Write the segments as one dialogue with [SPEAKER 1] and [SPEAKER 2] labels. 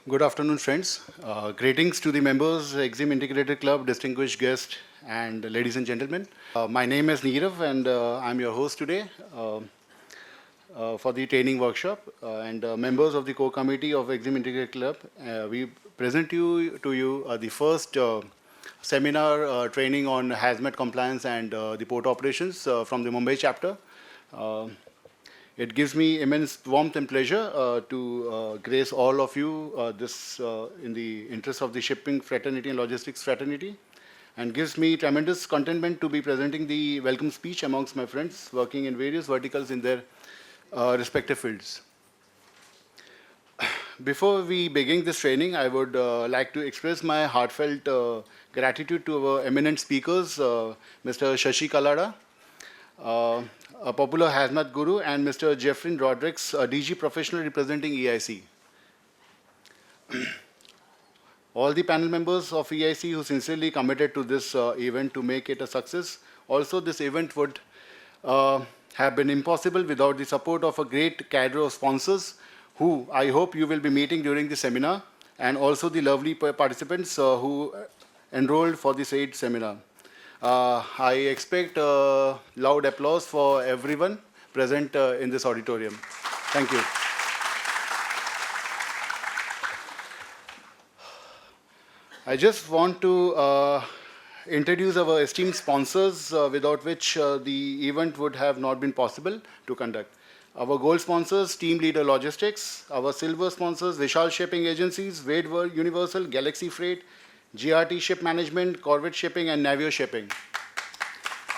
[SPEAKER 1] Good afternoon, friends. Greetings to the members, Exim Integrated Club, distinguished guests, and ladies and gentlemen. My name is Neerav, and I'm your host today for the training workshop. And members of the core committee of Exim Integrated Club, we present to you the first seminar training on Hazmat compliance and the port operations from the Mumbai chapter. It gives me immense warmth and pleasure to grace all of you this in the interest of the shipping fraternity and logistics fraternity, and gives me tremendous contentment to be presenting the welcome speech amongst my friends working in various verticals in their respective fields. Before we begin this training, I would like to express my heartfelt gratitude to our eminent speakers, Mr. Shashi Kalada, a popular Hazmat guru, and Mr. Jeffrey Rodriguez, a DG professional representing EIC. All the panel members of EIC who sincerely committed to this event to make it a success. Also, this event would have been impossible without the support of a great cadre of sponsors who I hope you will be meeting during the seminar, and also the lovely participants who enrolled for the said seminar. I expect loud applause for everyone present in this auditorium. Thank you. I just want to introduce our esteemed sponsors, without which the event would have not been possible to conduct. Our gold sponsors, Team Leader Logistics. Our silver sponsors, Vishal Shipping Agencies, Wade Universal, Galaxy Freight, GRT Ship Management, Corvette Shipping, and Navio Shipping.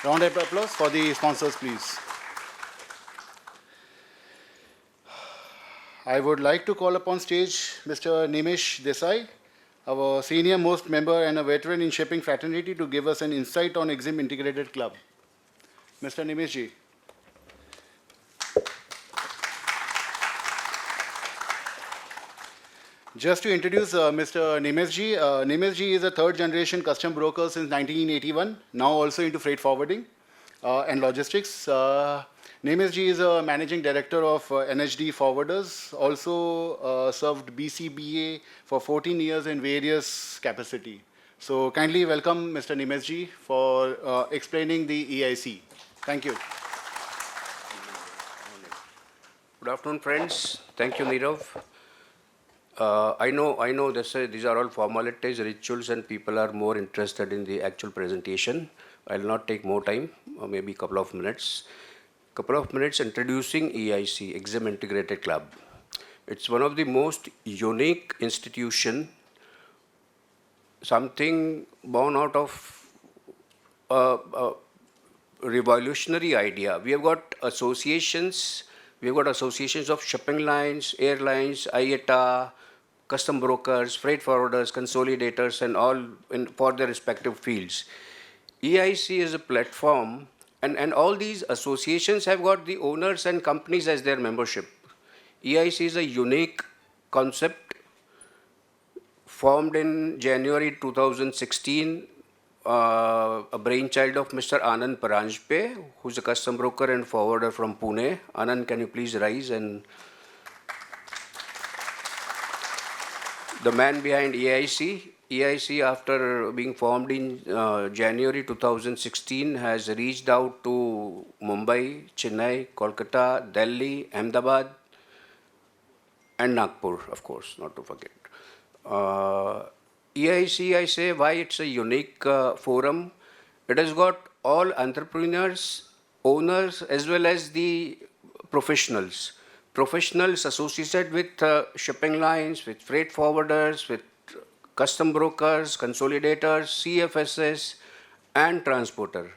[SPEAKER 1] Round of applause for the sponsors, please. I would like to call upon stage Mr. Nimish Desai, our senior most member and a veteran in shipping fraternity, to give us an insight on Exim Integrated Club. Mr. Nimish ji. Just to introduce Mr. Nimesh ji, Nimesh ji is a third generation custom broker since 1981, now also into freight forwarding and logistics. Nimesh ji is a managing director of NHD Forwarders, also served BCBA for 14 years in various capacity. So kindly welcome Mr. Nimesh ji for explaining the EIC. Thank you.
[SPEAKER 2] Good afternoon, friends. Thank you, Neerav. I know these are all formalities, rituals, and people are more interested in the actual presentation. I'll not take more time, maybe a couple of minutes. Introducing EIC, Exim Integrated Club. It's one of the most unique institution, something born out of a revolutionary idea. We have got associations. We've got associations of shipping lines, airlines, IATA, custom brokers, freight forwarders, consolidators, and all for their respective fields. EIC is a platform, and all these associations have got the owners and companies as their membership. EIC is a unique concept formed in January 2016, a brainchild of Mr. Anand Paranjpe, who's a custom broker and forwarder from Pune. Anand, can you please rise? And the man behind EIC. EIC, after being formed in January 2016, has reached out to Mumbai, Chennai, Kolkata, Delhi, Ahmedabad, and Nagpur, of course, not to forget. EIC, I say, why it's a unique forum. It has got all entrepreneurs, owners, as well as the professionals. Professionals associated with shipping lines, with freight forwarders, with custom brokers, consolidators, CFSs, and transporter.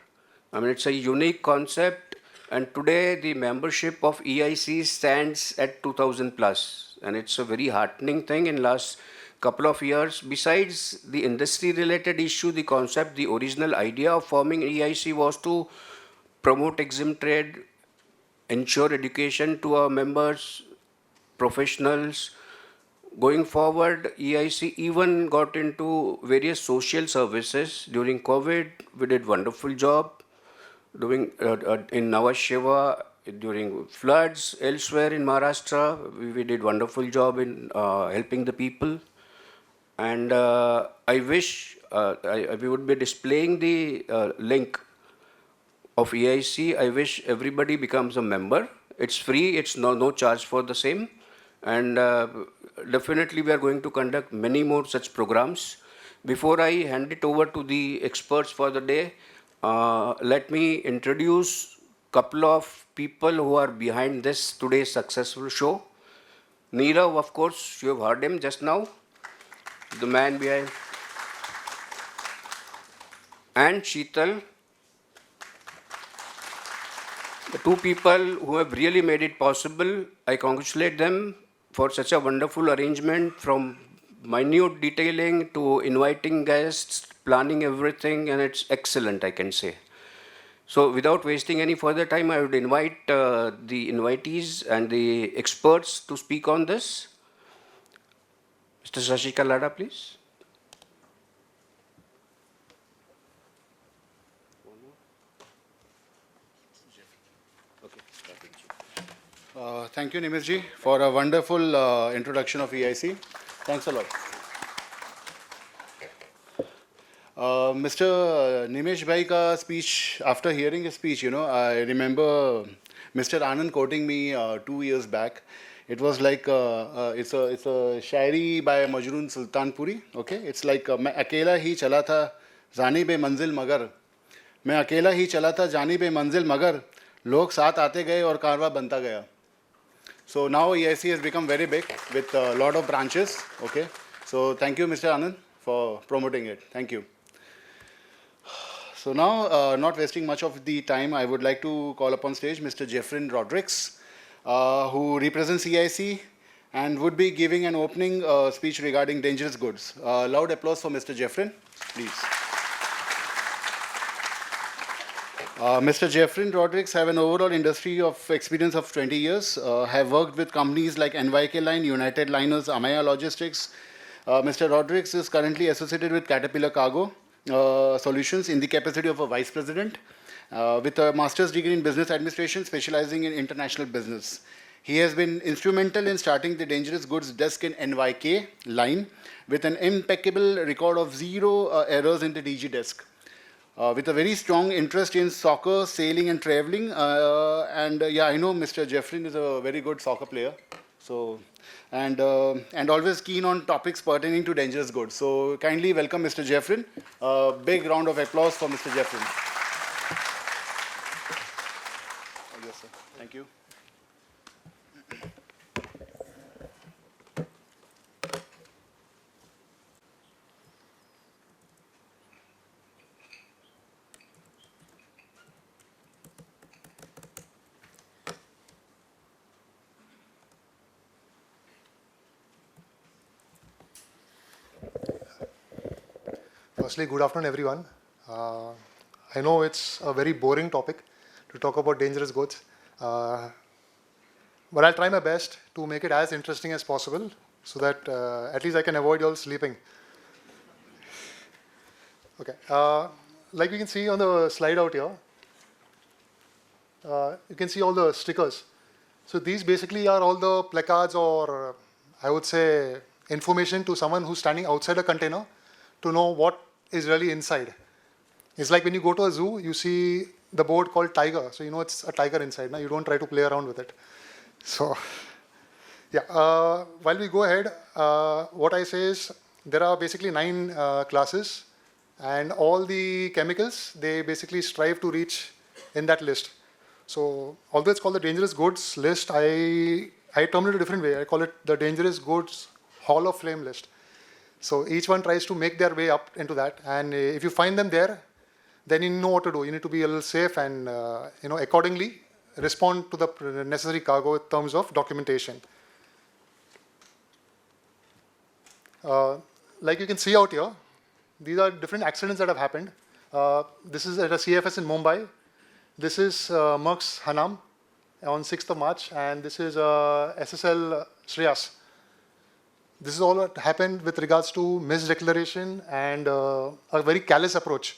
[SPEAKER 2] I mean, it's a unique concept, and today the membership of EIC stands at 2,000 plus, and it's a very heartening thing in last couple of years. Besides the industry-related issue, the concept, the original idea of forming EIC was to promote exim trade, ensure education to our members, professionals. Going forward, EIC even got into various social services. During COVID, we did wonderful job doing in Nava Shiva during floods elsewhere in Maharashtra. We did wonderful job in helping the people. And I wish we would be displaying the link of EIC. I wish everybody becomes a member. It's free, it's no charge for the same. And definitely we are going to conduct many more such programs. Before I hand it over to the experts for the day, let me introduce a couple of people who are behind this today's successful show. Neerav, of course, you have heard him just now, the man behind. And Sheetal, the two people who have really made it possible. I congratulate them for such a wonderful arrangement, from minute detailing to inviting guests, planning everything, and it's excellent, I can say. So without wasting any further time, I would invite the invitees and the experts to speak on this. Mr. Shashikal Lada, please.
[SPEAKER 1] Thank you, Nimeshji, for a wonderful introduction of EIC. Thanks a lot. Mr. Nimesh Bhai ka speech, after hearing his speech, I remember Mr. Anand quoting me 2 years back. It was like, it's a shairi by Majroon Sultanpuri, okay? It's like, मैं अकेला ही चला था जानी बे मंजिल मगर, मैं अकेला ही चला था जानी बे मंजिल मगर, लोग साथ आते गए और कारवा बनता गया. So now EIC has become very big with a lot of branches, okay? So thank you, Mr. Anand, for promoting it. Thank you. So now, not wasting much of the time, I would like to call upon stage Mr. Jeffrey Rodrigues, who represents EIC and would be giving an opening speech regarding dangerous goods. Loud applause for Mr. Jeffrey, please. Mr. Jeffrey Rodrigues have an overall industry of experience of 20 years, have worked with companies like NYK Line, United Liners, Amaya Logistics. Mr. Rodrigues is currently associated with Caterpillar Cargo Solutions in the capacity of a vice president, with a master's degree in business administration, specializing in international business. He has been instrumental in starting the dangerous goods desk in NYK Line, with an impeccable record of 0 errors in the DG desk. With a very strong interest in soccer, sailing, and traveling. Yeah, I know Mr. Jeffrey is a very good soccer player. So, and always keen on topics pertaining to dangerous goods. So, kindly welcome Mr. Jeffrey. Big round of applause for Mr. Jeffrey. Yes, sir. Thank you.
[SPEAKER 3] Firstly, good afternoon, everyone. I know it's a very boring topic to talk about dangerous goods, but I'll try my best to make it as interesting as possible so that at least I can avoid you all sleeping. Okay. Like we can see on the slide out here, you can see all the stickers. So these basically are all the placards, or I would say information to someone who's standing outside a container to know what is really inside. It's like when you go to a zoo, you see the board called tiger. So you know it's a tiger inside. Now you don't try to play around with it. So yeah, while we go ahead, what I say is there are basically 9 classes, and all the chemicals, they basically strive to reach in that list. So although it's called the dangerous goods list, I term it a different way. I call it the dangerous goods Hall of Fame list. So each one tries to make their way up into that, and if you find them there, then you know what to do. You need to be a little safe and accordingly respond to the necessary cargo in terms of documentation. Like you can see out here, these are different accidents that have happened. This is at a CFS in Mumbai. This is Merck's Hanam on 6th of March, and this is SSL Shreyas. This is all what happened with regards to misdeclaration and a very callous approach.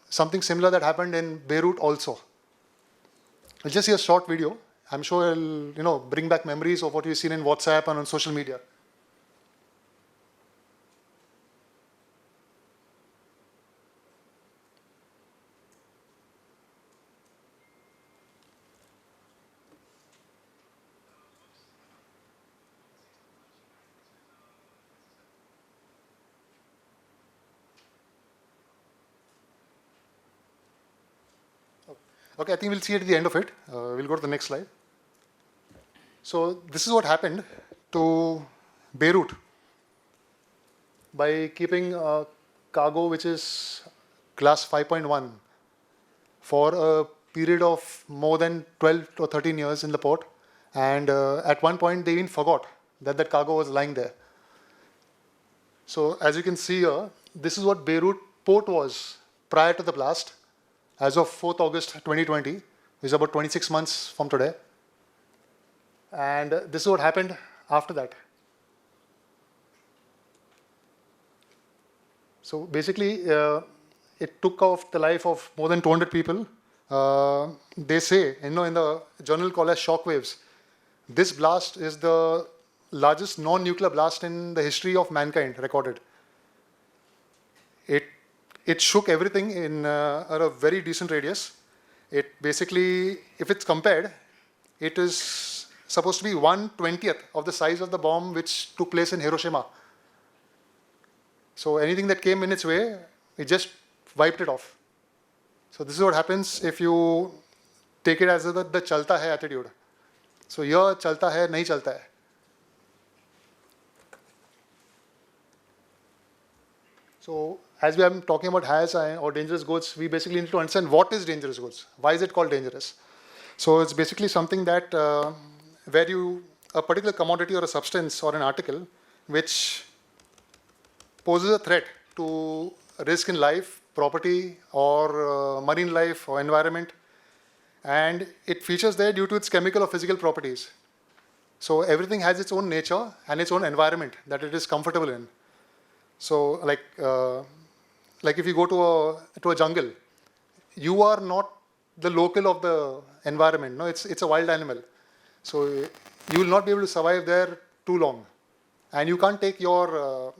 [SPEAKER 3] Something similar that happened in Beirut also. We'll just see a short video. I'm sure it'll, bring back memories of what you've seen in WhatsApp and on social media. Okay, I think we'll see it at the end of it. We'll go to the next slide. So this is what happened to Beirut by keeping cargo which is class 5.1 for a period of more than 12 or 13 years in the port. And at one point, they even forgot that that cargo was lying there. So as you can see here, this is what Beirut port was prior to the blast. As of 4th August 2020, which is about 26 months from today. And this is what happened after that. So basically, it took off the life of more than 200 people. They say, in the journal called as shockwaves, this blast is the largest non-nuclear blast in the history of mankind recorded. It shook everything in a very decent radius. It basically, if it's compared, it is supposed to be 1/20th of the size of the bomb which took place in Hiroshima. So anything that came in its way, it just wiped it off. So this is what happens if you take it as the chalta hai attitude. So here chalta hai, nahi chalta hai. So as we are talking about HAZ or dangerous goods, we basically need to understand what is dangerous goods. Why is it called dangerous? So it's basically something that where a particular commodity or a substance or an article which poses a threat to risk in life, property, or marine life or environment, and it features there due to its chemical or physical properties. So everything has its own nature and its own environment that it is comfortable in. So like if you go to a jungle, you are not the local of the environment. No, it's a wild animal. So you will not be able to survive there too long. And you can't take your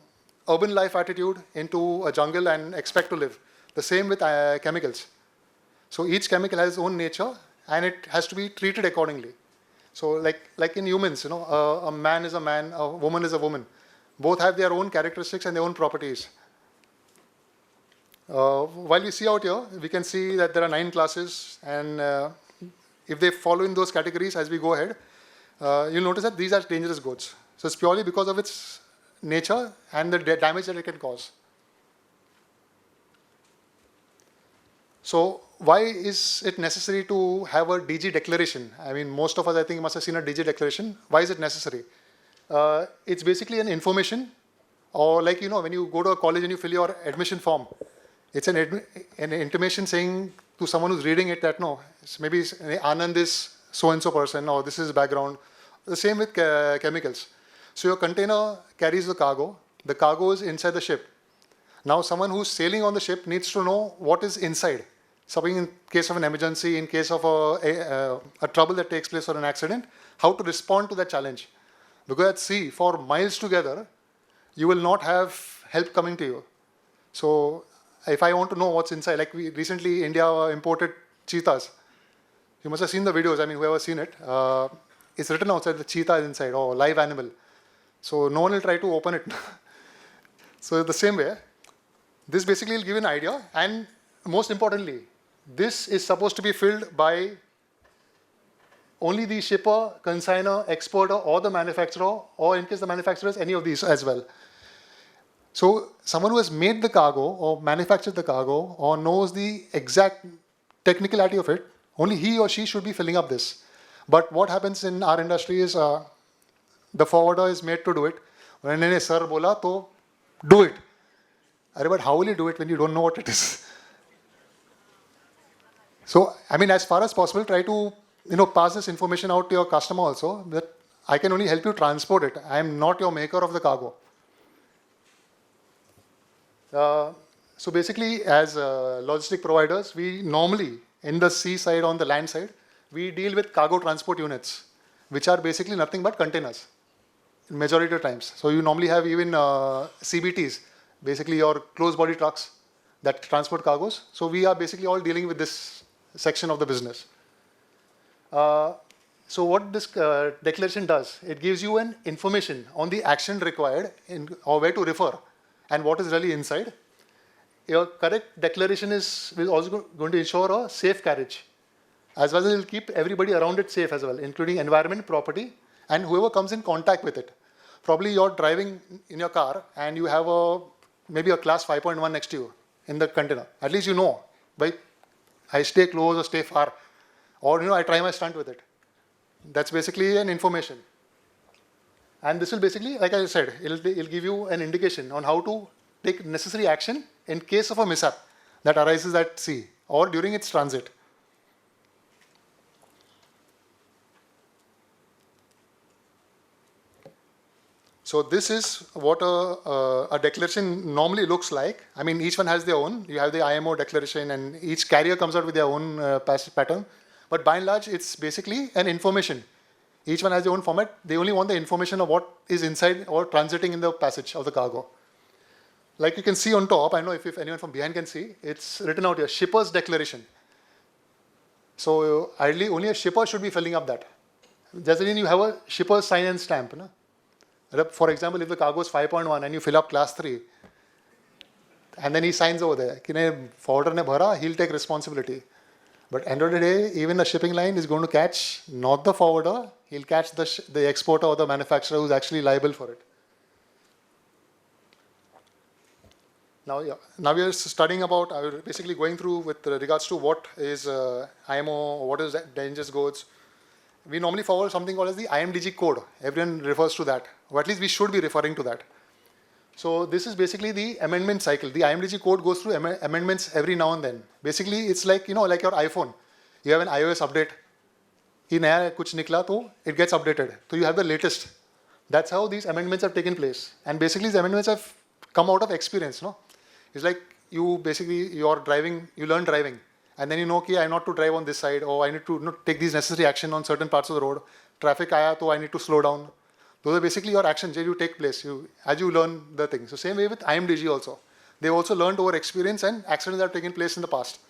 [SPEAKER 3] urban life attitude into a jungle and expect to live. The same with chemicals. So each chemical has its own nature and it has to be treated accordingly. So like in humans, a man is a man, a woman is a woman. Both have their own characteristics and their own properties. While we see out here, we can see that there are 9 classes, and if they follow in those categories as we go ahead, you'll notice that these are dangerous goods. So it's purely because of its nature and the damage that it can cause. So why is it necessary to have a DG declaration? I mean, most of us, I think, must have seen a DG declaration. Why is it necessary? It's basically an information, or like, when you go to a college and you fill your admission form, it's an intimation saying to someone who's reading it that, no, maybe Anand is so-and-so person, or this is his background. The same with chemicals. So your container carries the cargo. The cargo is inside the ship. Now someone who's sailing on the ship needs to know what is inside. Something in case of an emergency, in case of a trouble that takes place or an accident, how to respond to that challenge. Because at sea, for miles together, you will not have help coming to you. So if I want to know what's inside, like recently India imported cheetahs. You must have seen the videos, I mean, whoever's seen it. It's written outside, the cheetah is inside, or live animal. So no one will try to open it. So the same way, this basically will give an idea, and most importantly, this is supposed to be filled by only the shipper, consigner, exporter, or the manufacturer, or in case the manufacturer is any of these as well. So someone who has made the cargo or manufactured the cargo or knows the exact technicality of it, only he or she should be filling up this. But what happens in our industry is the forwarder is made to do it. When sir bola, to do it. But how will you do it when you don't know what it is? So, I mean, as far as possible, try to pass this information out to your customer also, that I can only help you transport it. I am not your maker of the cargo. So basically, as logistic providers, we normally, in the sea side, on the land side, we deal with cargo transport units, which are basically nothing but containers in majority of times. So you normally have even CBTs, basically your closed body trucks that transport cargoes. So we are basically all dealing with this section of the business. So what this declaration does, it gives you an information on the action required or where to refer and what is really inside. Your correct declaration will also going to ensure a safe carriage, as well as it will keep everybody around it safe as well, including environment, property, and whoever comes in contact with it. Probably you're driving in your car and you have maybe a class 5.1 next to you in the container. At least you know, by I stay close or stay far, or I try my stunt with it. That's basically an information. And this will basically, like I said, it'll give you an indication on how to take necessary action in case of a mishap that arises at sea or during its transit. So this is what a declaration normally looks like. I mean, each one has their own. You have the IMO declaration, and each carrier comes out with their own pattern. But by and large, it's basically an information. Each one has their own format. They only want the information of what is inside or transiting in the passage of the cargo. Like you can see on top, I don't know if anyone from behind can see, it's written out here, shipper's declaration. So ideally, only a shipper should be filling up that. Doesn't mean you have a shipper's sign and stamp. No? For example, if the cargo is 5.1 and you fill up class 3, and then he signs over there, forwarder ne bhara, he'll take responsibility. But end of the day, even a shipping line is going to catch not the forwarder, he'll catch the exporter or the manufacturer who's actually liable for it. Now we are studying about, basically going through with regards to what is IMO, what is dangerous goods. We normally follow something called as the IMDG code. Everyone refers to that, or at least we should be referring to that. So this is basically the amendment cycle. The IMDG code goes through amendments every now and then. Basically, it's like, like your iPhone. You have an iOS update. He naya kuch nikla, to it gets updated. So you have the latest. That's how these amendments have taken place. And basically, these amendments have come out of experience, no? It's like you're driving, you learn driving, and then okay, I not to drive on this side, or I need to take these necessary action on certain parts of the road. Traffic aaya, so I need to slow down. Those are basically your actions that you take place as you learn the thing. So same way with IMDG also. They've also learned over experience and accidents that have taken place in the past.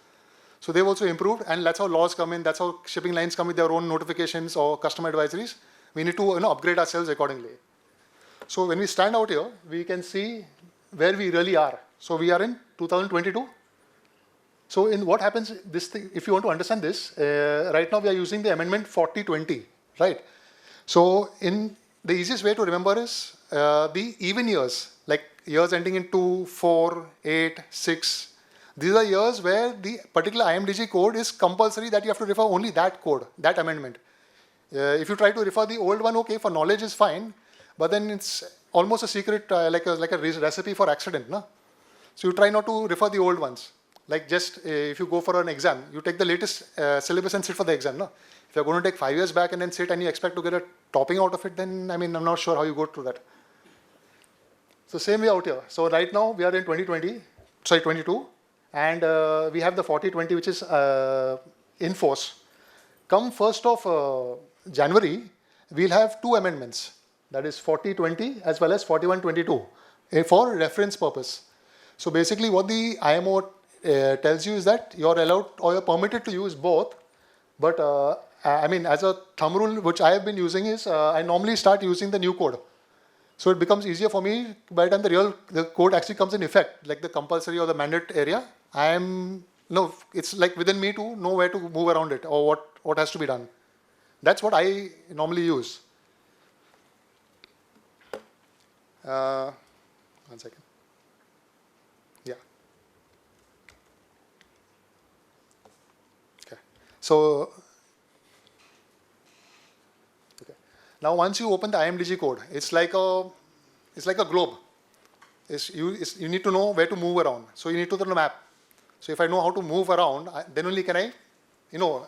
[SPEAKER 3] So they've also improved, and that's how laws come in, that's how shipping lines come with their own notifications or customer advisories. We need to upgrade ourselves accordingly. So when we stand out here, we can see where we really are. So we are in 2022. So in what happens, this thing, if you want to understand this, right now we are using the amendment 4020, right? So the easiest way to remember is the even years, like years ending in 2, 4, 8, 6. These are years where the particular IMDG code is compulsory that you have to refer only that code, that amendment. If you try to refer the old one, okay, for knowledge is fine, but then it's almost a secret, like a recipe for accident, no? So you try not to refer the old ones. Like just if you go for an exam, you take the latest syllabus and sit for the exam, no? If you're going to take 5 years back and then sit and you expect to get a topping out of it, then I'm not sure how you go through that. So same way out here. So right now we are in 22, and we have the 4020 which is in force. Come 1st of January, we'll have 2 amendments. That is 4020 as well as 4122 for reference purpose. So basically what the IMO tells you is that you're allowed or you're permitted to use both. But as a thumb rule, which I have been using is I normally start using the new code. So it becomes easier for me by the time the code actually comes in effect, like the compulsory or the mandate area. It's like within me to know where to move around it or what has to be done. That's what I normally use. One second. Yeah. Okay. So, okay. Now once you open the IMDG code, it's like a globe. You need to know where to move around. So you need to know the map. So if I know how to move around, then only can I,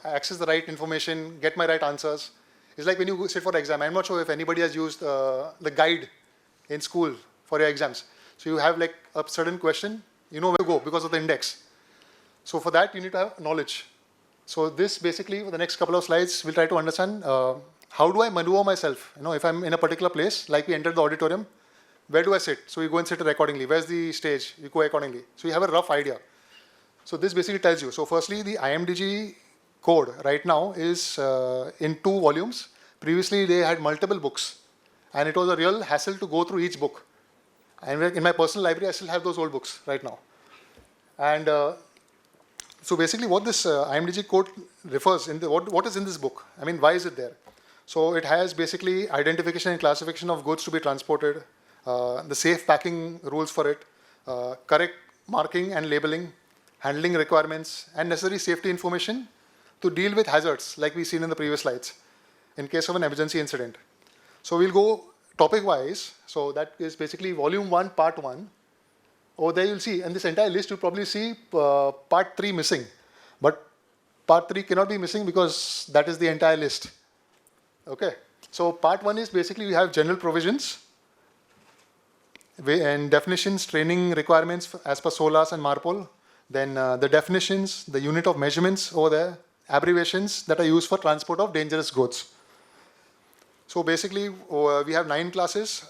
[SPEAKER 3] access the right information, get my right answers. It's like when you sit for the exam. I'm not sure if anybody has used the guide in school for your exams. So you have like a certain question, you know where to go because of the index. So for that, you need to have knowledge. So this basically, for the next couple of slides, we'll try to understand how do I maneuver myself. If I'm in a particular place, like we entered the auditorium, where do I sit? So you go and sit accordingly. Where's the stage? You go accordingly. So you have a rough idea. So this basically tells you. So firstly, the IMDG code right now is in 2 volumes. Previously, they had multiple books. And it was a real hassle to go through each book. And in my personal library, I still have those old books right now. And so basically what this IMDG code refers, what is in this book? I mean, why is it there? So it has basically identification and classification of goods to be transported, the safe packing rules for it, correct marking and labeling, handling requirements, and necessary safety information to deal with hazards like we've seen in the previous slides in case of an emergency incident. So we'll go topic-wise. So that is basically Volume 1, Part 1. Over there you'll see, and this entire list you'll probably see Part 3 missing. But Part 3 cannot be missing because that is the entire list. Okay. So Part 1 is basically we have general provisions and definitions, training requirements as per SOLAS and MARPOL. Then the definitions, the unit of measurements over there, abbreviations that are used for transport of dangerous goods. So basically we have 9 classes.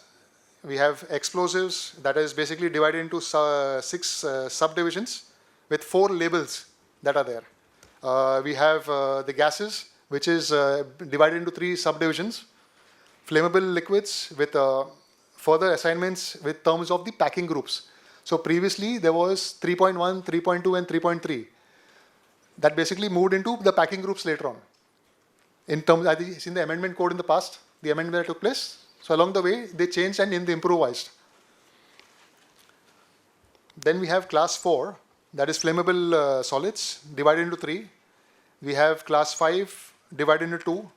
[SPEAKER 3] We have explosives that is basically divided into 6 subdivisions with 4 labels that are there. We have the gases, which is divided into 3 subdivisions. Flammable liquids with further assignments with terms of the packing groups. So previously there was 3.1, 3.2 and 3.3. That basically moved into the packing groups later on. In terms, I think it's in the amendment code in the past, the amendment that took place. So along the way, they changed and improvised. Then we have class 4, that is flammable solids, divided into 3. We have class 5, divided into 2.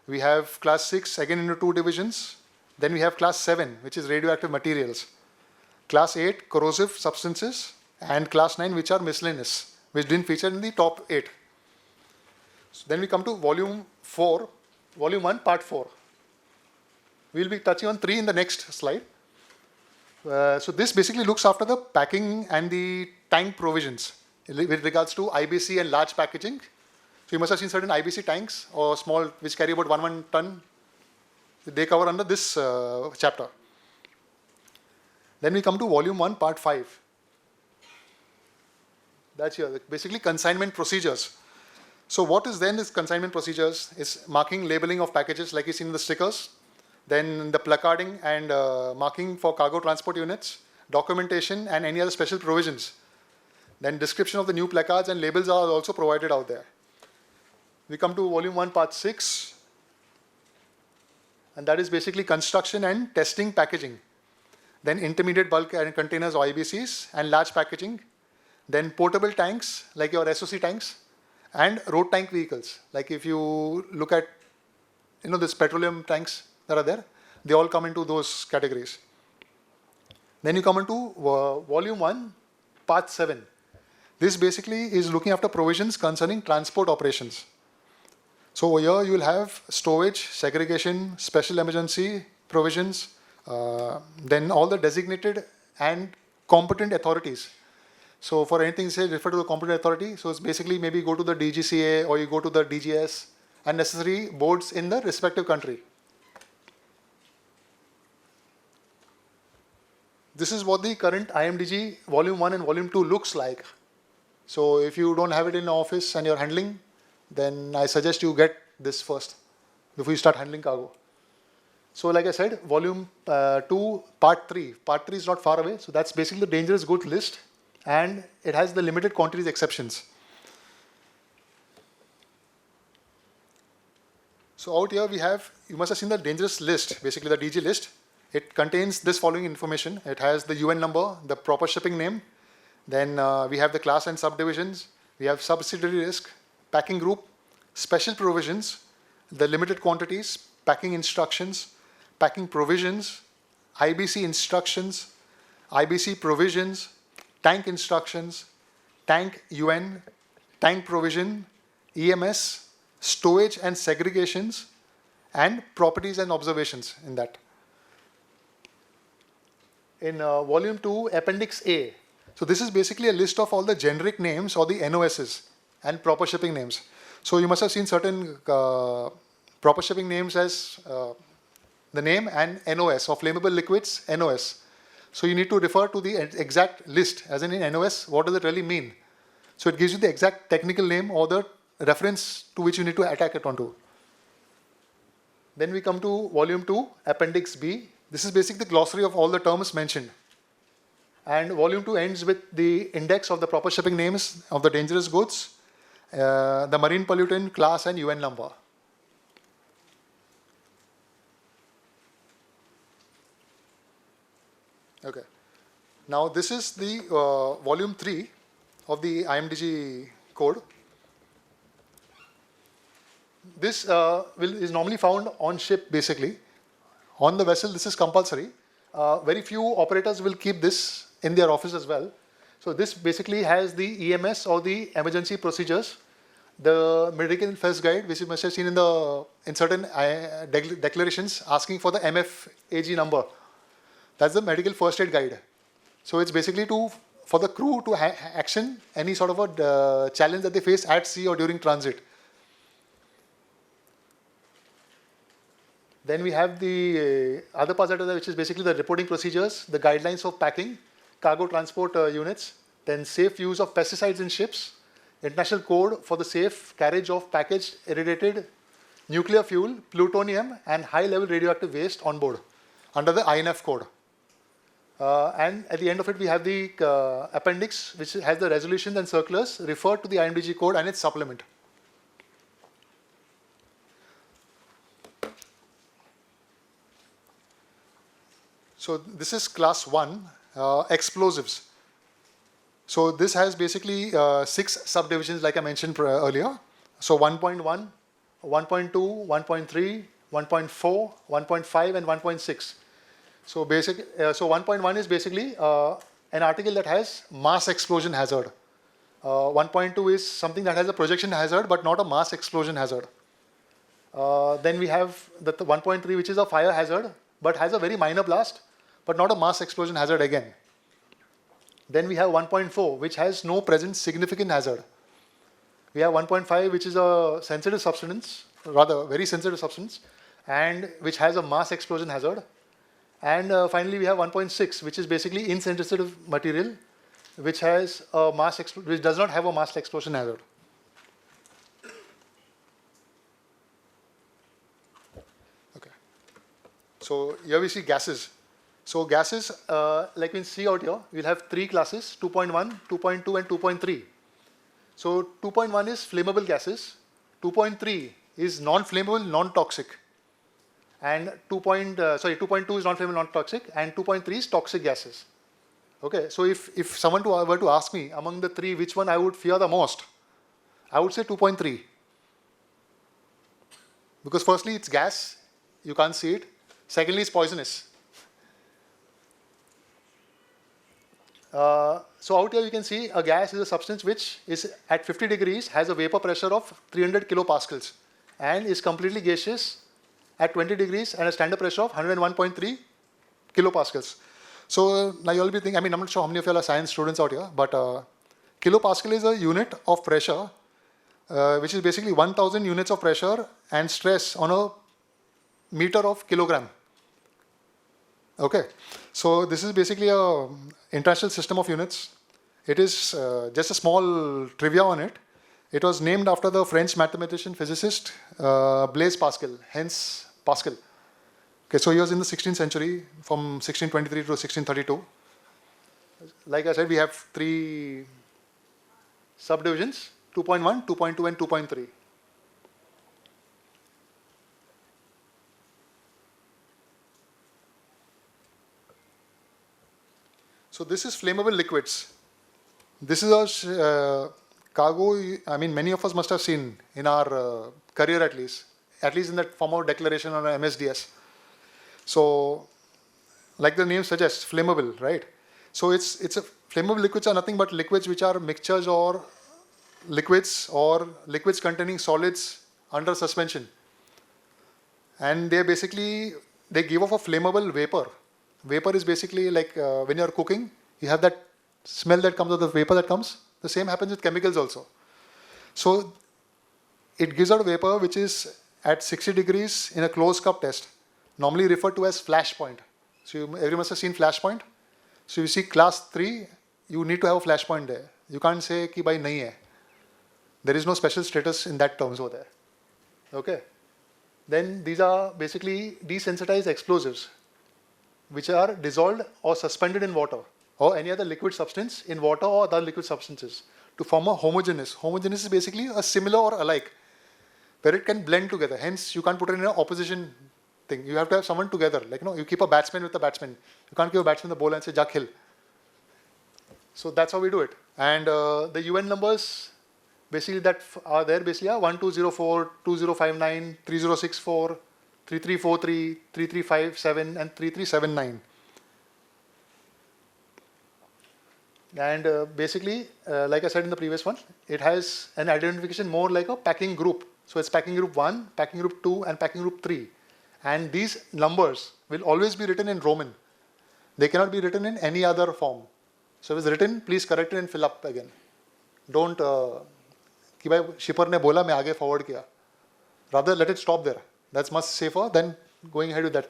[SPEAKER 3] We have class 6, again into 2 divisions. Then we have class 7, which is radioactive materials. Class 8, corrosive substances. And class 9, which are miscellaneous, which didn't feature in the top 8. So then we come to Volume 1, Part 4. We'll be touching on 3 in the next slide. So this basically looks after the packing and the tank provisions with regards to IBC and large packaging. So you must have seen certain IBC tanks or small, which carry about 1 ton. They cover under this chapter. Then we come to Volume 1, Part 5. That's here, basically consignment procedures. So what is then is consignment procedures? Is marking, labeling of packages like you see in the stickers. Then the placarding and marking for cargo transport units, documentation and any other special provisions. Then description of the new placards and labels are also provided out there. We come to Volume 1, Part 6. And that is basically construction and testing packaging. Then intermediate bulk and containers or IBCs and large packaging. Then portable tanks like your SOC tanks and road tank vehicles. Like if you look at, this petroleum tanks that are there, they all come into those categories. Then you come into Volume 1, Part 7. This basically is looking after provisions concerning transport operations. So over here you will have stowage, segregation, special emergency provisions, then all the designated and competent authorities. So for anything say refer to the competent authority, so it's basically maybe go to the DGCA or you go to the DGS and necessary boards in the respective country. This is what the current IMDG Volume 1 and Volume 2 looks like. So if you don't have it in the office and you're handling, then I suggest you get this first before you start handling cargo. So like I said, Volume 2, Part 3. Part 3 is not far away. So that's basically the dangerous goods list. And it has the limited quantities exceptions. So out here we have, you must have seen the dangerous list, basically the DG list. It contains this following information. It has the UN number, the proper shipping name. Then we have the class and subdivisions. We have subsidiary risk, packing group, special provisions, the limited quantities, packing instructions, packing provisions, IBC instructions, IBC provisions, tank instructions, tank UN, tank provision, EMS, stowage and segregations, and properties and observations in that. In Volume 2, Appendix A. So this is basically a list of all the generic names or the NOSs and proper shipping names. So you must have seen certain proper shipping names as the name and NOS, or flammable liquids, NOS. So you need to refer to the exact list, as in NOS, what does it really mean? So it gives you the exact technical name or the reference to which you need to attack it onto. Then we come to volume 2, appendix B. This is basically the glossary of all the terms mentioned. And volume 2 ends with the index of the proper shipping names of the dangerous goods, the marine pollutant, class, and UN number. Okay. Now this is the volume 3 of the IMDG code. This is normally found on ship basically. On the vessel, this is compulsory. Very few operators will keep this in their office as well. So this basically has the EMS or the emergency procedures, the medical first guide, which you must have seen in certain declarations asking for the MFAG number. That's the medical first aid guide. So it's basically for the crew to action any sort of a challenge that they face at sea or during transit. Then we have the other parts that are there, which is basically the reporting procedures, the guidelines of packing, cargo transport units, then safe use of pesticides in ships, international code for the safe carriage of packaged irradiated nuclear fuel, plutonium, and high-level radioactive waste on board under the INF code. And at the end of it, we have the appendix, which has the resolutions and circulars referred to the IMDG code and its supplement. So this is class 1, explosives. So this has basically 6 subdivisions, like I mentioned earlier. So 1.1, 1.2, 1.3, 1.4, 1.5, and 1.6. So 1.1 is basically an article that has mass explosion hazard. 1.2 is something that has a projection hazard, but not a mass explosion hazard. Then we have the 1.3, which is a fire hazard, but has a very minor blast, but not a mass explosion hazard again. Then we have 1.4, which has no present significant hazard. We have 1.5, which is a sensitive substance, rather very sensitive substance, and which has a mass explosion hazard. And finally, we have 1.6, which is basically insensitive material, which has a which does not have a mass explosion hazard. Okay. So here we see gases. So gases, like we see out here, we'll have 3 classes: 2.1, 2.2, and 2.3. So 2.1 is flammable gases. 2.3 is non-flammable, non-toxic. And 2.2 is non-flammable, non-toxic, and 2.3 is toxic gases. Okay, so if someone were to ask me among the 3 which one I would fear the most, I would say 2.3. Because firstly, it's gas, you can't see it. Secondly, it's poisonous. So out here you can see a gas is a substance which is at 50 degrees, has a vapor pressure of 300 kilopascals, and is completely gaseous at 20 degrees and a standard pressure of 101.3 kilopascals. So now you'll be thinking, I mean, I'm not sure how many of you are science students out here, but kilopascal is a unit of pressure, which is basically 1000 units of pressure and stress on a meter of kilogram. Okay, so this is basically a international system of units. It is just a small trivia on it. It was named after the French mathematician physicist Blaise Pascal, hence Pascal. Okay, so he was in the 16th century, from 1623 to 1632. Like I said, we have 3 subdivisions: 2.1, 2.2, and 2.3. So this is flammable liquids. This is a cargo, I mean, many of us must have seen in our career at least in that form of declaration on MSDS. So, like the name suggests, flammable, right? So it's a flammable liquids are nothing but liquids which are mixtures or liquids containing solids under suspension. And they give off a flammable vapor. Vapor is basically like when you're cooking, you have that smell that comes with the vapor that comes. The same happens with chemicals also. So it gives out a vapor which is at 60 degrees in a closed cup test, normally referred to as flash point. So everyone must have seen flash point. So you see class 3, you need to have a flash point there. You can't say ki bhai nahi hai. There is no special status in that terms over there. Okay. Then these are basically desensitized explosives, which are dissolved or suspended in water or any other liquid substance in water or other liquid substances to form a homogeneous. Homogeneous is basically a similar or alike, where it can blend together. Hence, you can't put it in an opposition thing. You have to have someone together. Like, you keep a batsman with a batsman. You can't give a batsman the ball and say, ja khil. So that's how we do it. And the UN numbers basically that are there basically are 1204, 2059, 3064, 3343, 3357 and 3379. And basically, like I said in the previous one, it has an identification more like a packing group. So it's packing group 1, packing group 2 and packing group 3. And these numbers will always be written in Roman. They cannot be written in any other form. So if it's written, please correct it and fill up again. Don't, कि भाई shipper ने बोला मैं आगे forward किया. Rather let it stop there. That's much safer than going ahead with that.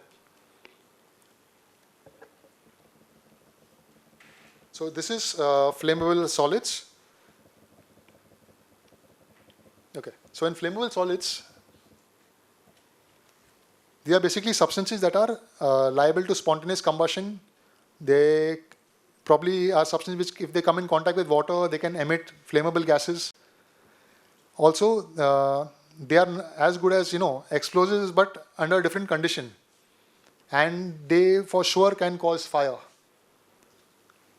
[SPEAKER 3] So this is flammable solids. Okay. So in flammable solids, they are basically substances that are liable to spontaneous combustion. They probably are substances which, if they come in contact with water, they can emit flammable gases. Also, they are as good as, explosives, but under a different condition. And they for sure can cause fire.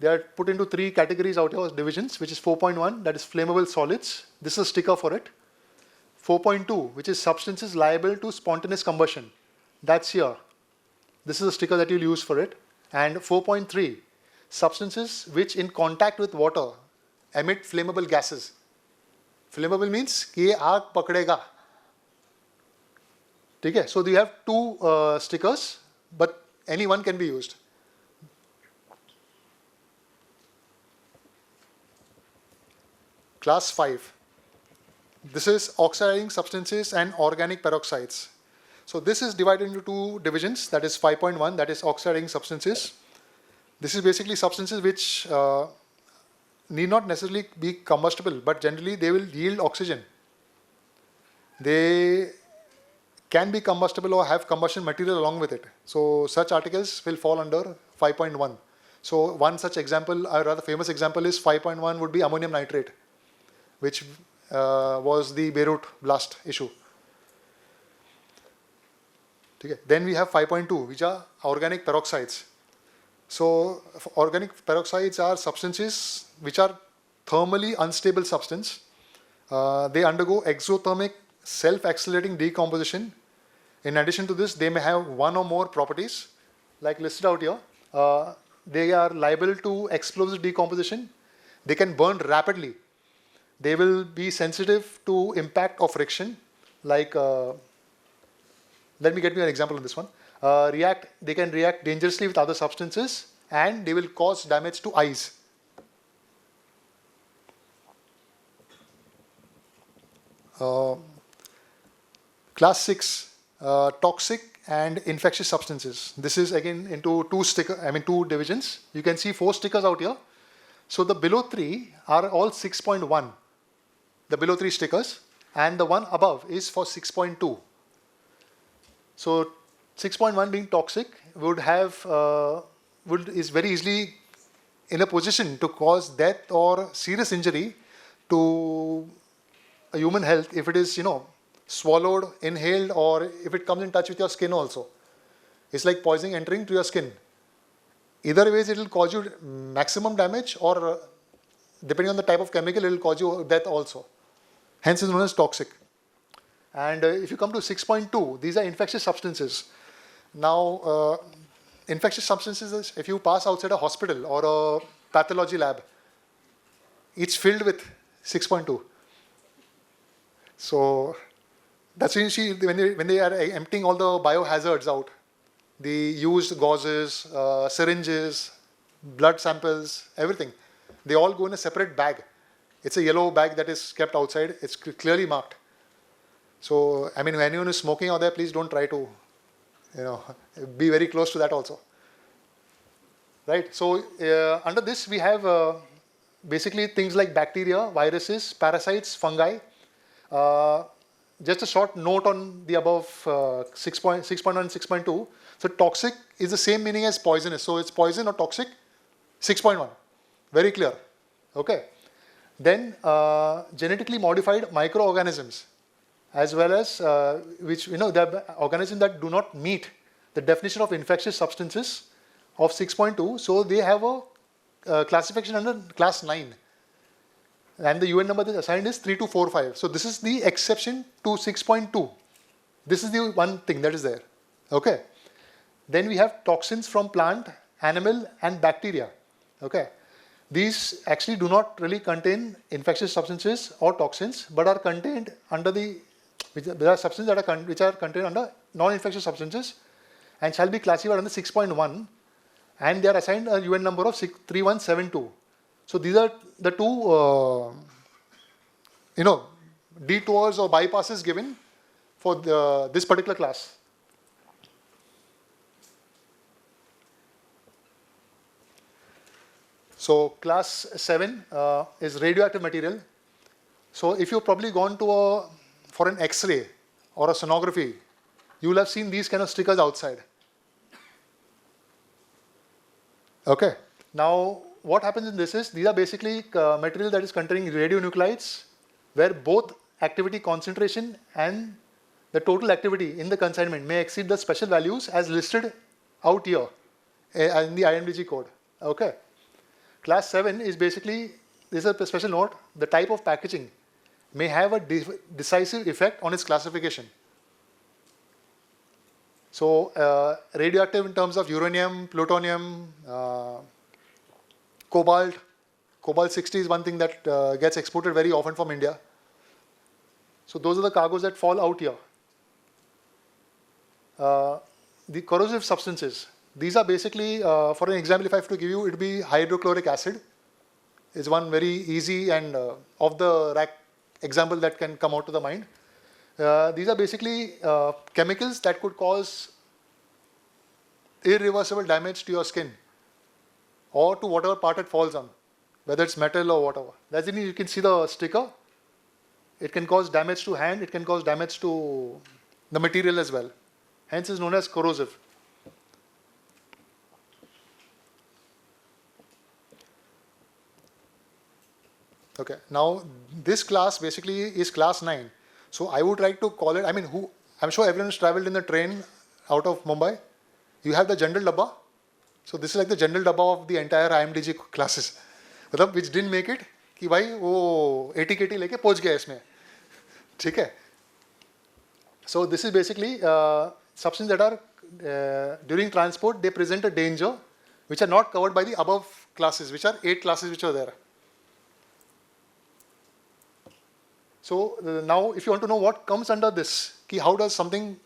[SPEAKER 3] They are put into 3 categories out here, divisions, which is 4.1, that is flammable solids. This is a sticker for it. 4.2, which is substances liable to spontaneous combustion. That's here. This is a sticker that you'll use for it. And 4.3, substances which in contact with water emit flammable gases. Flammable means कि ये आग पकड़ेगा. ठीक है? So you have 2 stickers, but any one can be used. Class 5. This is oxidizing substances and organic peroxides. So this is divided into 2 divisions, that is 5.1, that is oxidizing substances. This is basically substances which need not necessarily be combustible, but generally they will yield oxygen. They can be combustible or have combustion material along with it. So such articles will fall under 5.1. So one such example, a rather famous example is 5.1 would be ammonium nitrate, which was the Beirut blast issue. Okay. Then we have 5.2, which are organic peroxides. So organic peroxides are substances which are thermally unstable substance. They undergo exothermic self-accelerating decomposition. In addition to this, they may have one or more properties, like listed out here. They are liable to explosive decomposition. They can burn rapidly. They will be sensitive to impact of friction. Like, let me get you an example on this one. They can react dangerously with other substances, and they will cause damage to eyes. Class 6, toxic and infectious substances. This is again into 2 divisions. You can see 4 stickers out here. So the below 3 are all 6.1. The below 3 stickers, and the one above is for 6.2. So 6.1 being toxic is very easily in a position to cause death or serious injury to a human health if it is, swallowed, inhaled, or if it comes in touch with your skin also. It's like poison entering to your skin. Either ways, it will cause you maximum damage, or depending on the type of chemical, it will cause you death also. Hence, it's known as toxic. And if you come to 6.2, these are infectious substances. Now, infectious substances, if you pass outside a hospital or a pathology lab, it's filled with 6.2. So that's when you see when they are emptying all the biohazards out, the used gauzes, syringes, blood samples, everything, they all go in a separate bag. It's a yellow bag that is kept outside. It's clearly marked. So, I mean, when anyone is smoking out there, please don't try to, be very close to that also. Right? So, under this, we have basically things like bacteria, viruses, parasites, fungi. Just a short note on the above 6.1, 6.2. So, toxic is the same meaning as poisonous. So, it's poison or toxic, 6.1. Very clear. Okay. Then, genetically modified microorganisms, as well as the organisms that do not meet the definition of infectious substances of 6.2. So they have a classification under class 9. And the UN number that is assigned is 3245. So this is the exception to 6.2. This is the one thing that is there. Okay. Then we have toxins from plant, animal, and bacteria. Okay. These actually do not really contain infectious substances or toxins, but are contained under there are substances which are contained under non-infectious substances and shall be classified under 6.1, and they are assigned a UN number of 3172. So these are the two, detours or bypasses given for this particular class. So class 7 is radioactive material. So if you've probably gone to for an X-ray or a sonography, you will have seen these kind of stickers outside. Okay. Now, what happens in this is, these are basically material that is containing radionuclides, where both activity concentration and the total activity in the consignment may exceed the special values as listed out here in the IMDG code. Okay. Class 7 is basically, this is a special note, the type of packaging may have a decisive effect on its classification. So, radioactive in terms of uranium, plutonium, cobalt. Cobalt 60 is one thing that gets exported very often from India. So those are the cargoes that fall out here. The corrosive substances. These are basically, for an example, if I have to give you, it would be hydrochloric acid. Is one very easy and off-the-rack example that can come out to the mind. These are basically chemicals that could cause irreversible damage to your skin or to whatever part it falls on, whether it's metal or whatever. That's the reason you can see the sticker. It can cause damage to hand, it can cause damage to the material as well. Hence is known as corrosive. Okay, now this class basically is class 9. So I would like to call it, I'm sure everyone has traveled in the train out of Mumbai. You have the general dabba. So this is like the general dabba of the entire IMDG classes. Which didn't make it, कि भाई वो 80 KT लेके पहुंच गया इसमें. ठीक है? So this is basically substances that are during transport, they present a danger which are not covered by the above classes, which are 8 classes which are there. So now if you want to know what comes under this, how does something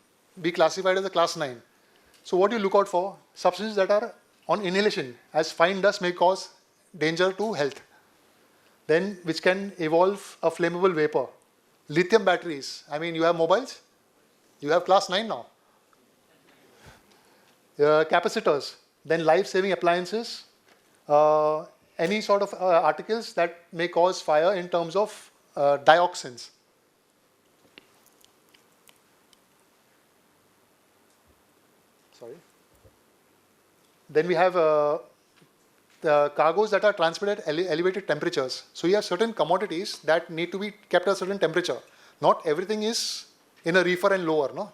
[SPEAKER 3] be classified as a class 9? So what do you look out for? Substances that are on inhalation, as fine dust may cause danger to health. Then which can evolve a flammable vapor. Lithium batteries, you have mobiles, you have class 9 now. Capacitors, then life-saving appliances, any sort of articles that may cause fire in terms of dioxins. Sorry. Then we have the cargoes that are transported at elevated temperatures. So you have certain commodities that need to be kept at a certain temperature. Not everything is in a reefer and lower, no?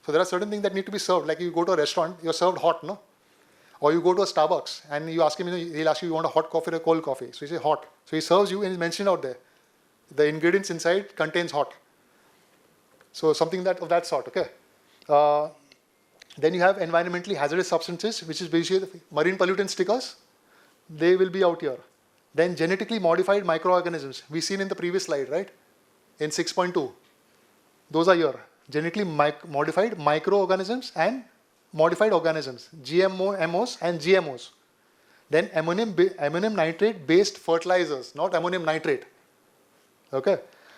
[SPEAKER 3] So there are certain things that need to be served. Like you go to a restaurant, you're served hot, no? Or you go to a Starbucks and you ask him, he'll ask you want a hot coffee or a cold coffee. So you say hot. So he serves you and it's mentioned out there. The ingredients inside contains hot. So something that of that sort, okay? Then you have environmentally hazardous substances, which is basically marine pollutant stickers. They will be out here. Then genetically modified microorganisms. We've seen in the previous slide, right? In 6.2. Those are here. Genetically modified microorganisms and modified organisms. GMOs and GMOs. Then ammonium nitrate based fertilizers, not ammonium nitrate. Okay.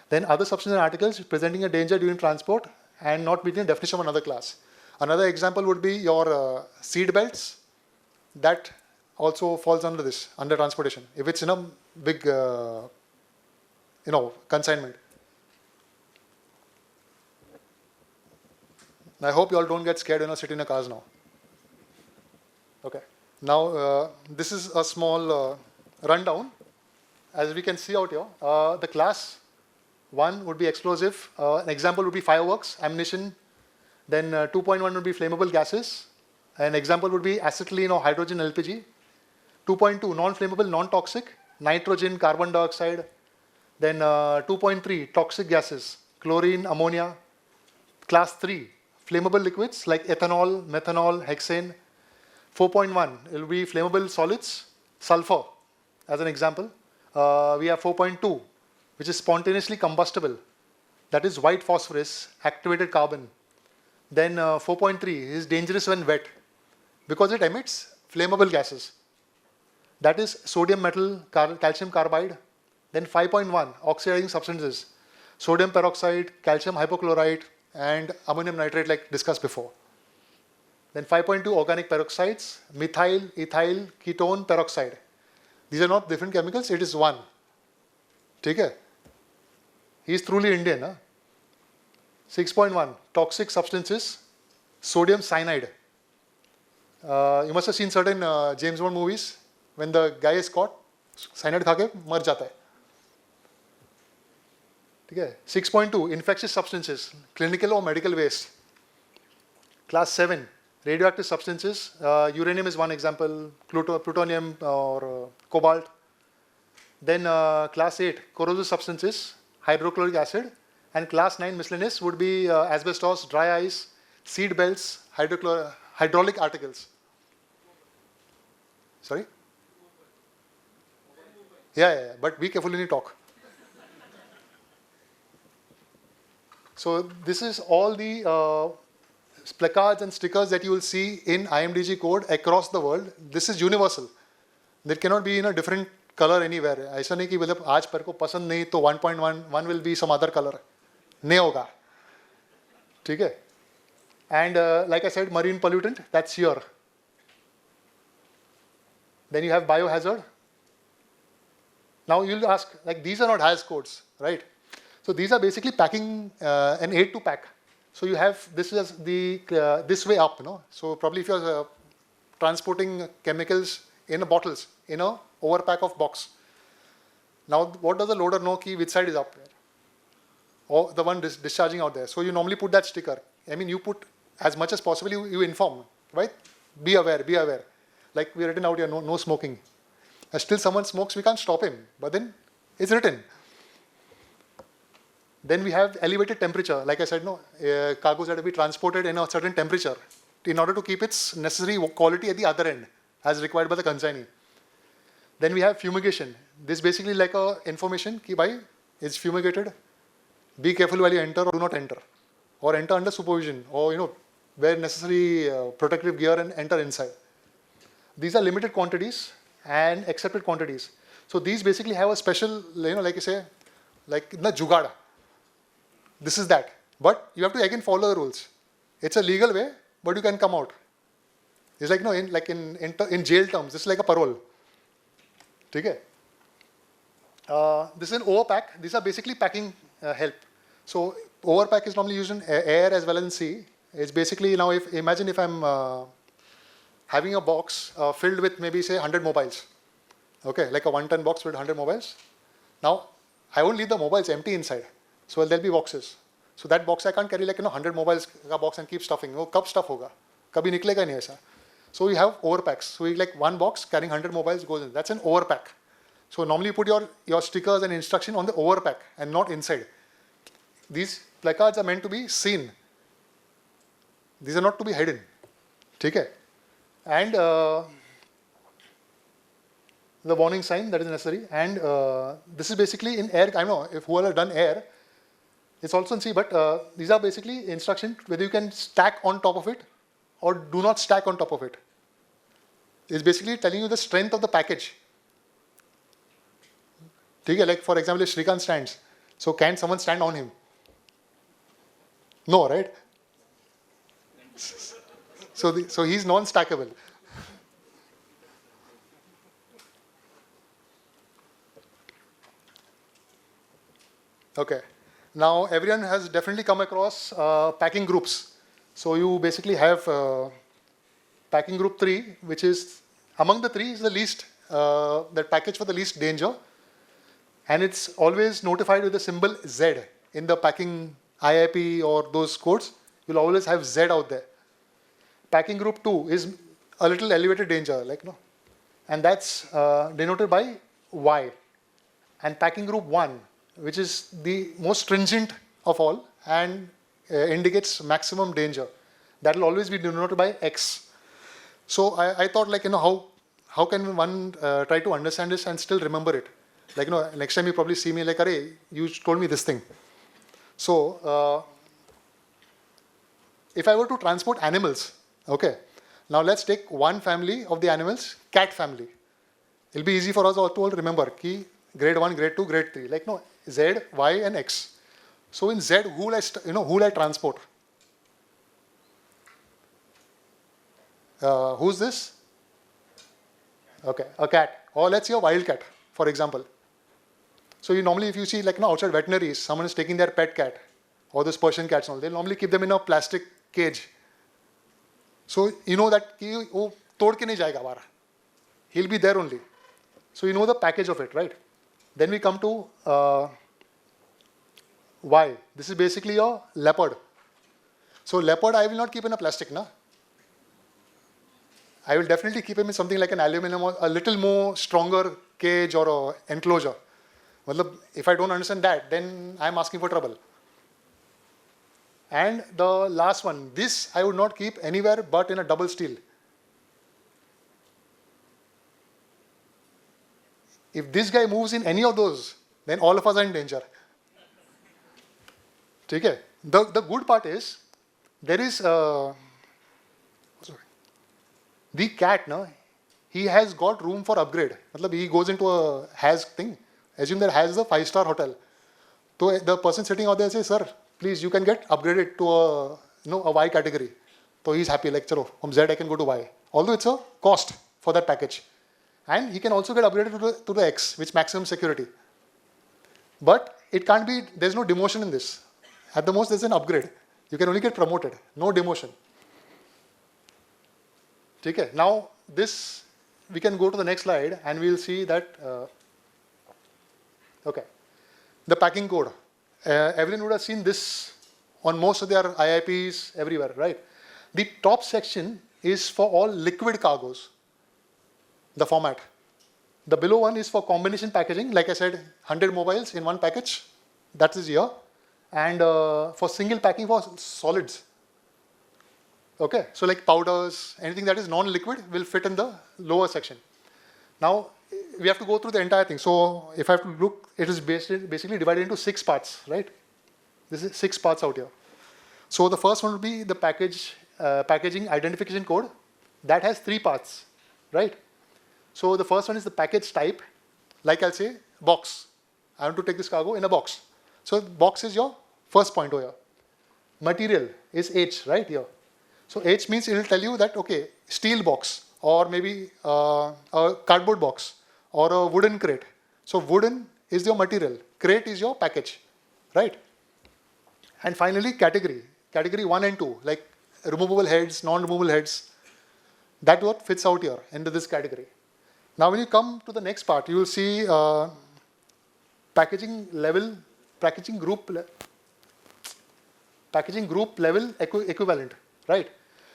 [SPEAKER 3] Then other substances and articles presenting a danger during transport and not meeting the definition of another class. Another example would be your seat belts. That also falls under this, under transportation, if it's in a big, consignment. I hope you all don't get scared when you sit in your cars now. Okay. Now, this is a small rundown. As we can see out here, the class 1 would be explosive. An example would be fireworks, ammunition. Then 2.1 would be flammable gases. An example would be acetylene or hydrogen LPG. 2.2, non-flammable, non-toxic, nitrogen, carbon dioxide. Then 2.3, toxic gases, chlorine, ammonia. Class 3, flammable liquids like ethanol, methanol, hexane. 4.1, it will be flammable solids, sulfur, as an example. We have 4.2, which is spontaneously combustible. That is white phosphorus, activated carbon. Then 4.3 is dangerous when wet because it emits flammable gases. That is sodium metal, calcium carbide. Then 5.1, oxidizing substances, sodium peroxide, calcium hypochlorite, and ammonium nitrate like discussed before. Then 5.2, organic peroxides, methyl, ethyl, ketone, peroxide. These are not different chemicals, it is one. Okay? He is truly Indian. Huh? 6.1, toxic substances, sodium cyanide. You must have seen certain James Bond movies when the guy is caught, cyanide खा के मर जाता है. ठीक है? 6.2, infectious substances, clinical or medical waste. Class 7, radioactive substances. Uranium is one example, plutonium or cobalt. Then class 8, corrosive substances, hydrochloric acid. And class 9, miscellaneous, would be asbestos, dry ice, seat belts, hydraulic articles. Sorry? Yeah, but be careful when you talk. So this is all the placards and stickers that you will see in IMDG code across the world. This is universal. There cannot be in a different color anywhere. ऐसा नहीं कि मतलब आज पर को पसंद नहीं तो 1.1 will be some other color. नहीं होगा. ठीक है? And like I said, marine pollutant, that's here. Then you have biohazard. Now you'll ask, like these are not HAZ codes, right? So these are basically packing an aid to pack. So you have this is the this way up, no? So probably if you're transporting chemicals in bottles in a overpack of box. Now what does the loader know? Ki which side is up? Or the one discharging out there. So you normally put that sticker. I mean, you put as much as possible. You inform, right? Be aware. Be aware. Like we written out here, no smoking. Still someone smokes, we can't stop him. But then it's written. Then we have elevated temperature. Like I said, no, cargoes have to be transported in a certain temperature in order to keep its necessary quality at the other end, as required by the consignee. Then we have fumigation. This basically like a information ki bhai, it's fumigated. Be careful while you enter or do not enter. Or enter under supervision. Or wear necessary protective gear and enter inside. These are limited quantities and accepted quantities. So these basically have a special, like you say, like na jugada. This is that. But you have to again follow the rules. It's a legal way, but you can come out. It's like in jail terms, it's like a parole. Okay? This is an overpack. These are basically packing help. So overpack is normally used in air as well as in sea. It's basically now imagine if I'm having a box filled with maybe say 100 mobiles. Okay, like a 1-ton box with 100 mobiles. Now I won't leave the mobiles empty inside. So there'll be boxes. So that box I can't carry like 100 mobiles ka box and keep stuffing. वो कब stuff होगा? कभी निकलेगा नहीं ऐसा. So we have overpacks. So we like one box carrying 100 mobiles goes in. That's an overpack. So normally you put your stickers and instruction on the overpack and not inside. These placards are meant to be seen. These are not to be hidden. Okay? And the warning sign that is necessary. And this is basically in air. I know if whoever has done air, it's also in sea, but these are basically instructions whether you can stack on top of it or do not stack on top of it. It's basically telling you the strength of the package. Okay? Like for example, if Shrikant stands, So can someone stand on him? No, right? So he's non-stackable. Okay. Now everyone has definitely come across packing groups. So you basically have packing group 3, which is among the 3 is the least, that package for the least danger. And it's always notified with the symbol Z in the packing IIP or those codes. You'll always have Z out there. Packing group 2 is a little elevated danger, like no, and that's denoted by Y. And packing group 1, which is the most stringent of all and indicates maximum danger, that will always be denoted by X. So I thought, like, how can one try to understand this and still remember it? Like, next time you probably see me like, "Arey, you told me this thing." So if I were to transport animals, okay, now let's take one family of the animals, cat family. It'll be easy for us all to remember key grade 1, grade 2, grade 3. Like, no, Z, Y, and X. So in Z, who will I transport? Who's this? Okay, a cat. Or let's say a wild cat, for example. So you normally, if you see, like, outside veterinaries, someone is taking their pet cat or those Persian cats, and all, they'll normally keep them in a plastic cage. So you know that wo tod ke nahi jayega hamara. He'll be there only. So you know the package of it, right? Then we come to Y. This is basically a leopard. So leopard I will not keep in a plastic, na? I will definitely keep him in something like an aluminum or a little more stronger cage or a enclosure. If I don't understand that, then I'm asking for trouble. And the last one, this I would not keep anywhere but in a double steel. If this guy moves in any of those, then all of us are in danger. Okay? The good part is, there is the cat, no, he has got room for upgrade. He goes into a Haz thing. Assume that Haz is a 5-star hotel. So the person sitting out there says, "Sir, please, you can get upgraded to a Y category." So he's happy, like, chalo, from Z I can go to Y. Although it's a cost for that package. And he can also get upgraded to the X, which maximum security. But it can't be, there's no demotion in this. At the most, there's an upgrade. You can only get promoted, no demotion. Okay, now this, we can go to the next slide and we'll see that, okay, the packing code. Everyone would have seen this on most of their IIPs everywhere, right? The top section is for all liquid cargoes, the format. The below one is for combination packaging. Like I said, 100 mobiles in one package. That is here. And for single packing for solids. Okay, so like powders, anything that is non-liquid will fit in the lower section. Now, we have to go through the entire thing. So if I have to look, it is basically divided into 6 parts, right? This is 6 parts out here. So the first one will be the packaging identification code. That has 3 parts, right? So the first one is the package type. Like I'll say, box. I want to take this cargo in a box. So box is your first point over here. Material is H, right here. So H means it will tell you that, okay, steel box, or maybe a cardboard box, or a wooden crate. So wooden is your material, crate is your package, right? And finally, category. Category 1 and 2, like removable heads, non-removable heads. That's what fits out here into this category. Now when you come to the next part, you will see packaging group level equivalent, right?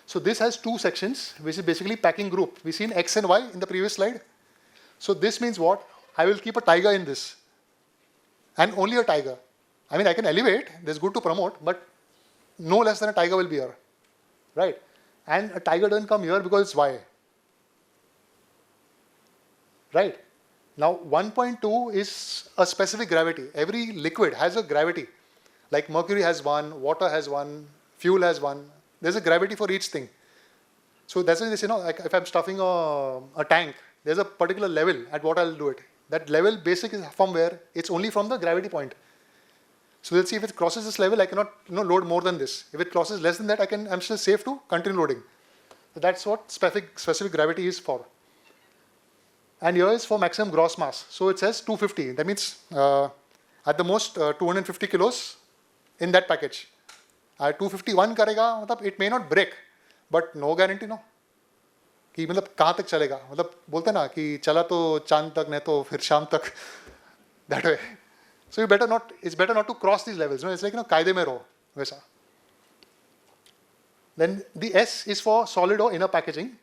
[SPEAKER 3] So this has 2 sections, which is basically packing group. We've seen X and Y in the previous slide. So this means what? I will keep a tiger in this, and only a tiger. I mean, I can elevate, that's good to promote, but no less than a tiger will be here, right? And a tiger doesn't come here because it's Y, right? Now 1.2 is a specific gravity. Every liquid has a gravity. Like mercury has 1, water has 1, fuel has 1. There's a gravity for each thing. So that's why this, like if I'm stuffing a tank, there's a particular level at what I'll do it. That level basic is from where? It's only from the gravity point. So we'll see if it crosses this level, I cannot load more than this. If it crosses less than that, I'm still safe to continue loading. So that's what specific gravity is for. And here is for maximum gross mass. So it says 250. That means at the most 250 kilos in that package. 251 karega, matlab it may not break, but no guarantee no. कि मतलब कहाँ तक चलेगा, मतलब बोलते हैं ना कि चला तो चांद तक नहीं तो फिर शाम तक, that way. So it's better not to cross these levels. It's like कायदे में रहो वैसा. Then the S is for solid or inner packaging,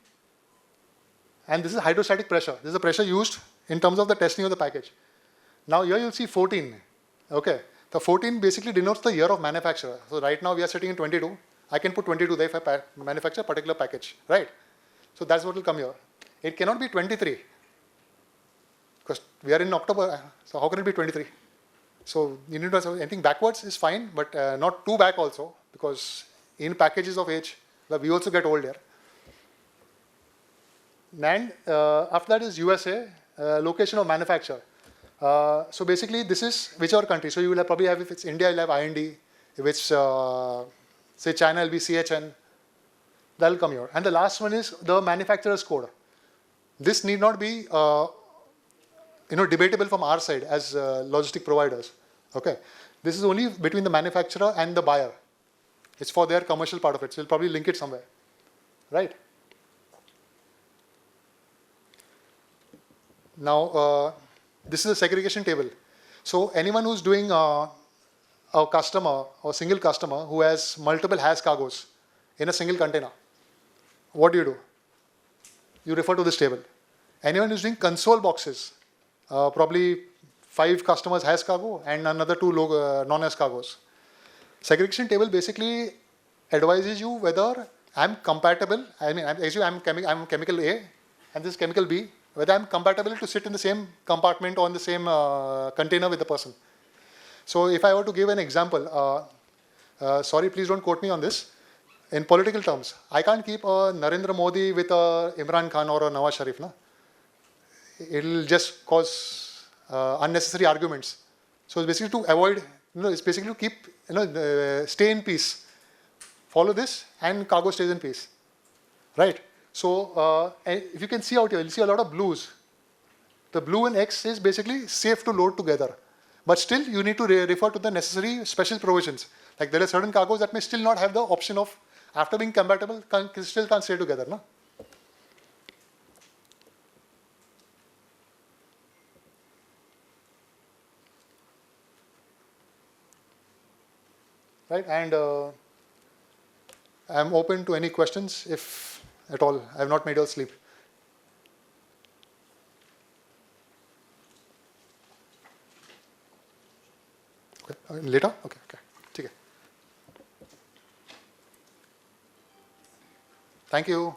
[SPEAKER 3] and this is hydrostatic pressure. This is the pressure used in terms of the testing of the package. Now here you'll see 14. Okay, the 14 basically denotes the year of manufacture. So right now we are sitting in 22. I can put 22 there if I manufacture a particular package, right? So that's what will come here. It cannot be 23 because we are in October. So how can it be 23? So you need to know anything backwards is fine, but not too back also, because in packages of age, we also get old here. And after that is USA, location of manufacture. So basically this is whichever country. So you will probably have, if it's India, you'll have IND. If it's say China, it'll be CHN. That'll come here. And the last one is the manufacturer's code. This need not be debatable from our side as logistic providers. Okay, this is only between the manufacturer and the buyer. It's for their commercial part of it. So we'll probably link it somewhere, right? Now this is a segregation table. So anyone who's doing a customer or single customer who has multiple has cargoes in a single container, what do? You refer to this table. Anyone who's doing console boxes, probably 5 customers has cargo and another 2 non-has cargos. Segregation table basically advises you whether I'm compatible. I mean, I'm chemical A and this is chemical B. Whether I'm compatible to sit in the same compartment or in the same container with the person. So if I were to give an example, sorry, please don't quote me on this. In political terms, I can't keep a Narendra Modi with a Imran Khan or a Nawaz Sharif. No? It'll just cause unnecessary arguments. So it's basically to avoid, it's basically to keep, stay in peace. Follow this and cargo stays in peace. Right? So if you can see out here, you'll see a lot of blues. The blue and X is basically safe to load together. But still, you need to refer to the necessary special provisions. Like there are certain cargoes that may still not have the option of, after being compatible, still can't stay together. No? Right, and I'm open to any questions, if at all. I have not made you sleep. Okay. Later? Okay. Okay. Thank you.